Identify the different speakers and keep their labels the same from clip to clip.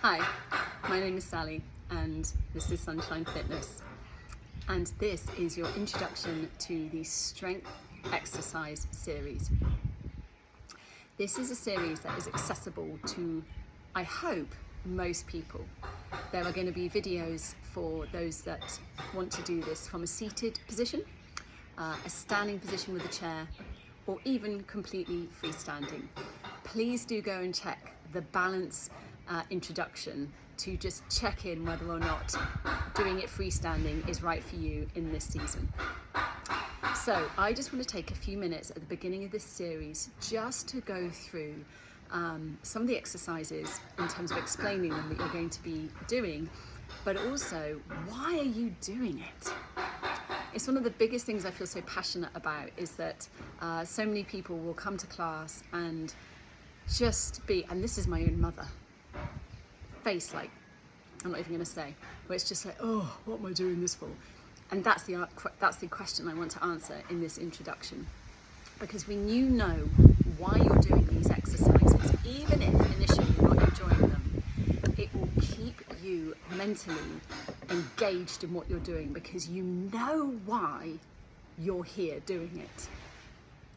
Speaker 1: Hi, my name is Sally and this is Sunshine Fitness, and this is your introduction to the strength exercise series. This is a series that is accessible to, I hope, most people. There are going to be videos for those that want to do this from a seated position, a standing position with a chair, or even completely freestanding. Please do go and check the balance introduction to just check in whether or not doing it freestanding is right for you in this season. So I just want to take a few minutes at the beginning of this series just to go through some of the exercises in terms of explaining them that you're going to be doing, but also why are you doing it? It's one of the biggest things I feel so passionate about, is that so many people will come to class and just be, and this is my own mother, face like, I'm not even going to say, where it's just like, oh, what am I doing this for? And that's the question I want to answer in this introduction. Because when you know why you're doing these exercises, even if initially you're not enjoying them, it will keep you mentally engaged in what you're doing, because you know why you're here doing it.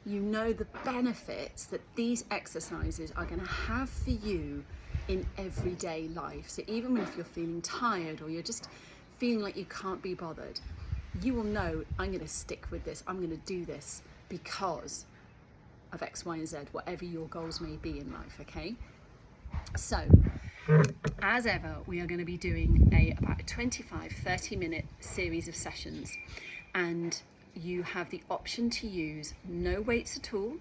Speaker 1: You know the benefits that these exercises are going to have for you in everyday life. So even if you're feeling tired or you're just feeling like you can't be bothered, you will know, I'm going to stick with this, I'm going to do this because of X, Y, and Z, whatever your goals may be in life, okay? So, as ever, we are going to be doing about a 25-30 minute series of sessions, and you have the option to use no weights at all.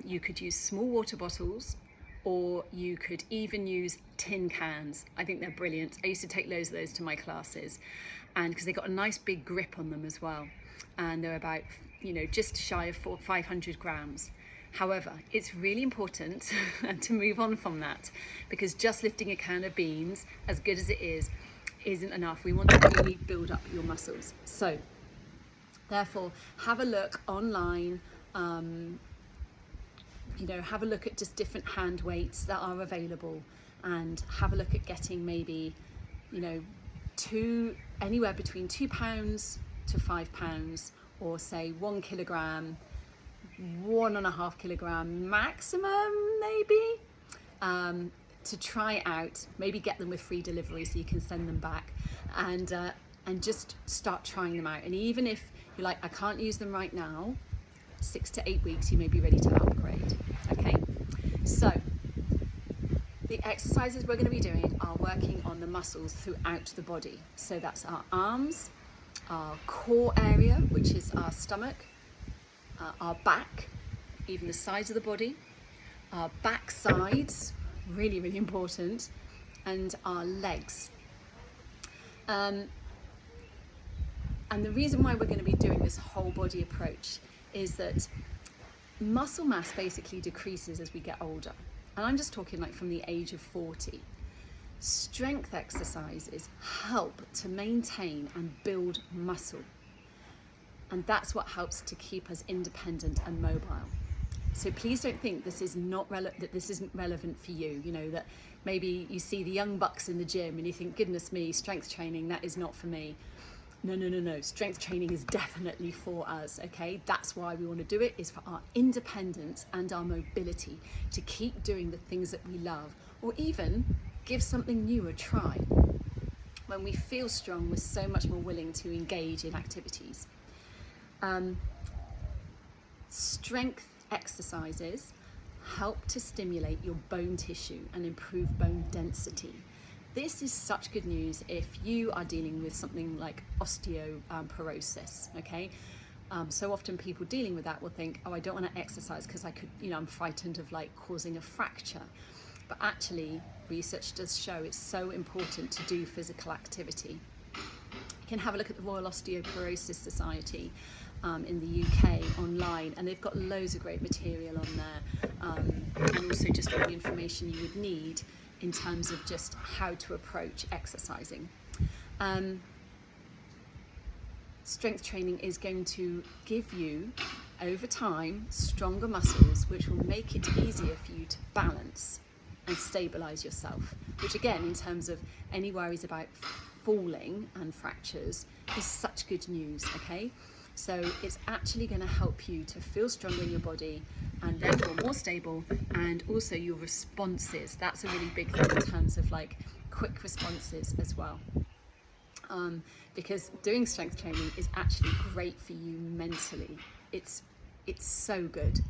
Speaker 1: You could use small water bottles, or you could even use tin cans. I think they're brilliant. I used to take loads of those to my classes, and because they got a nice big grip on them as well, and they're about, just shy of 500 grams. However, it's really important to move on from that, because just lifting a can of beans, as good as it is, isn't enough. We want to really build up your muscles. So therefore, have a look online, have a look at just different hand weights that are available, and have a look at getting maybe, anywhere between £2 to £5, or say 1 kilogram, 1.5 kilogram maximum, maybe, to try out. Maybe get them with free delivery so you can send them back, and just start trying them out. And even if you're like, I can't use them right now, 6 to 8 weeks, you may be ready to upgrade. Okay, so the exercises we're going to be doing are working on the muscles throughout the body. So that's our arms, our core area, which is our stomach, our back, even the sides of the body, our back sides, really, really important, and our legs. And the reason why we're going to be doing this whole body approach is that muscle mass basically decreases as we get older. And I'm just talking like from the age of 40. Strength exercises help to maintain and build muscle. And that's what helps to keep us independent and mobile. So please don't think this is that this isn't relevant for you. That maybe you see the young bucks in the gym and you think, goodness me, strength training, that is not for me. No. Strength training is definitely for us, okay? That's why we want to do it, is for our independence and our mobility, to keep doing the things that we love, or even give something new a try. When we feel strong, we're so much more willing to engage in activities. Strength exercises help to stimulate your bone tissue and improve bone density. This is such good news if you are dealing with something like osteoporosis, okay? So often people dealing with that will think, oh, I don't want to exercise because I could, I'm frightened of like causing a fracture. But actually, research does show it's so important to do physical activity. You can have a look at the Royal Osteoporosis Society in the UK online, and they've got loads of great material on there, and also just all the information you would need in terms of just how to approach exercising. Strength training is going to give you, over time, stronger muscles, which will make it easier for you to balance and stabilize yourself, which again, in terms of any worries about falling and fractures, is such good news, okay? So it's actually going to help you to feel stronger in your body and therefore more stable, and also your responses. That's a really big thing in terms of like quick responses as well. Because doing strength training is actually great for you mentally. It's so good.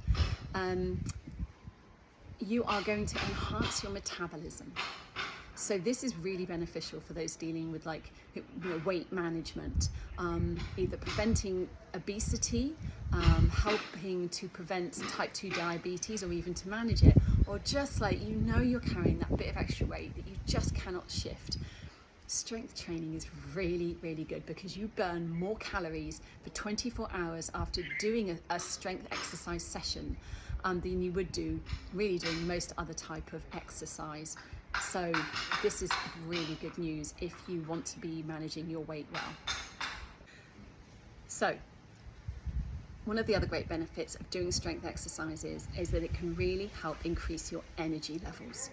Speaker 1: You are going to enhance your metabolism. So this is really beneficial for those dealing with like, you know, weight management, either preventing obesity, helping to prevent type 2 diabetes or even to manage it, or just like, you know, you're carrying that bit of extra weight that you just cannot shift. Strength training is really, really good because you burn more calories for 24 hours after doing a strength exercise session than you would do really doing most other type of exercise. So this is really good news if you want to be managing your weight well. So one of the other great benefits of doing strength exercises is that it can really help increase your energy levels.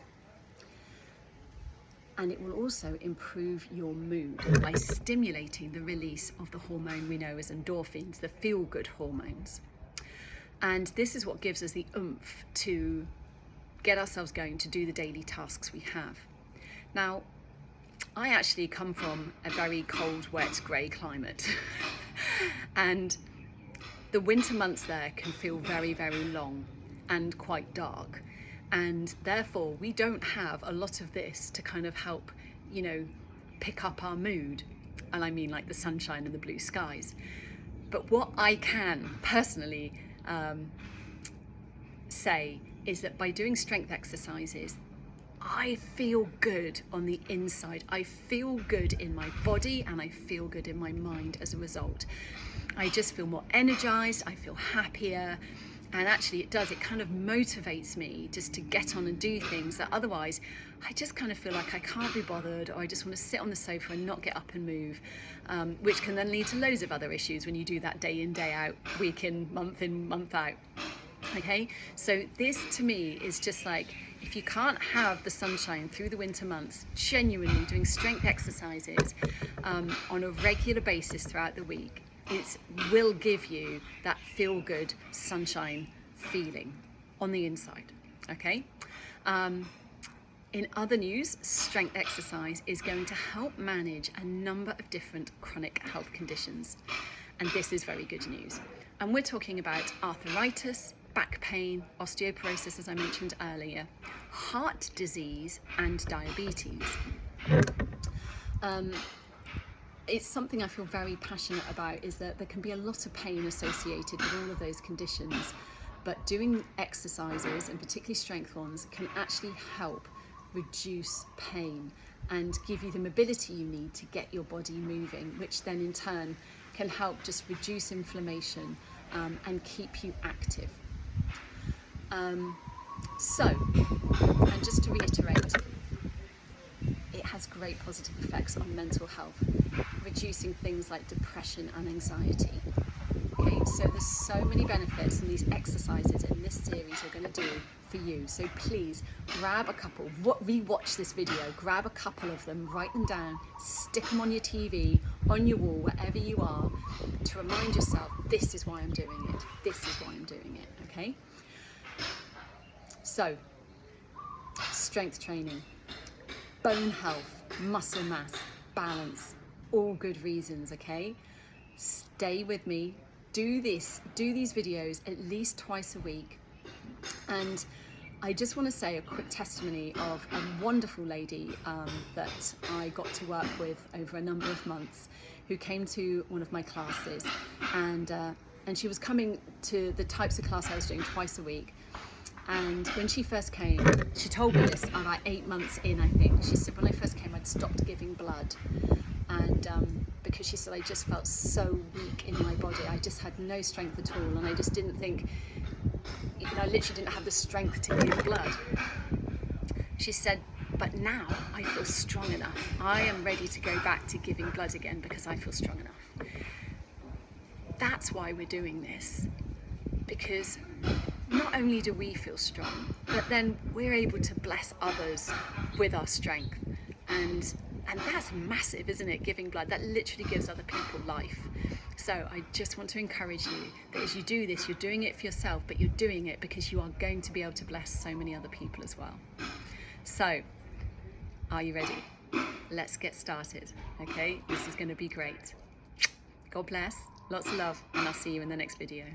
Speaker 1: And it will also improve your mood by stimulating the release of the hormone we know as endorphins, the feel-good hormones. And this is what gives us the oomph to get ourselves going to do the daily tasks we have. Now, I actually come from a very cold, wet, grey climate. And the winter months there can feel very, very long and quite dark. And therefore we don't have a lot of this to kind of help, you know, pick up our mood. And I mean like the sunshine and the blue skies. But what I can personally say is that by doing strength exercises, I feel good on the inside. I feel good in my body and I feel good in my mind as a result. I just feel more energized, I feel happier. And actually it kind of motivates me just to get on and do things that otherwise I just kind of feel like I can't be bothered, or I just want to sit on the sofa and not get up and move, which can then lead to loads of other issues when you do that day in, day out, week in, month out. Okay, so this to me is just like, if you can't have the sunshine through the winter months, genuinely doing strength exercises on a regular basis throughout the week, it will give you that feel-good sunshine feeling on the inside, okay? In other news, strength exercise is going to help manage a number of different chronic health conditions. And this is very good news. And we're talking about arthritis, back pain, osteoporosis, as I mentioned earlier, heart disease, and diabetes. It's something I feel very passionate about, is that there can be a lot of pain associated with all of those conditions, but doing exercises, and particularly strength ones, can actually help reduce pain and give you the mobility you need to get your body moving, which then in turn can help just reduce inflammation and keep you active. And just to reiterate, it has great positive effects on mental health, reducing things like depression and anxiety. Okay, so there's so many benefits, and these exercises in this series are going to do for you. So please grab a couple, rewatch this video, grab a couple of them, write them down, stick them on your TV, on your wall, wherever you are, to remind yourself, this is why I'm doing it, this is why I'm doing it, okay? So, strength training, bone health, muscle mass, balance, all good reasons, okay? Stay with me, do these videos at least twice a week. And I just want to say a quick testimony of a wonderful lady that I got to work with over a number of months, who came to one of my classes, and she was coming to the types of class I was doing twice a week. And when she first came, she told me this about 8 months in, I think. She said, when I first came, I'd stopped giving blood. And because she said, I just felt so weak in my body. I just had no strength at all. And I just didn't think, I literally didn't have the strength to give blood. She said, but now I feel strong enough. I am ready to go back to giving blood again because I feel strong enough. That's why we're doing this. Because not only do we feel strong, but then we're able to bless others with our strength. And that's massive, isn't it? Giving blood, that literally gives other people life. So I just want to encourage you that as you do this, you're doing it for yourself, but you're doing it because you are going to be able to bless so many other people as well. So, are you ready? Let's get started, okay? This is going to be great. God bless, lots of love, and I'll see you in the next video.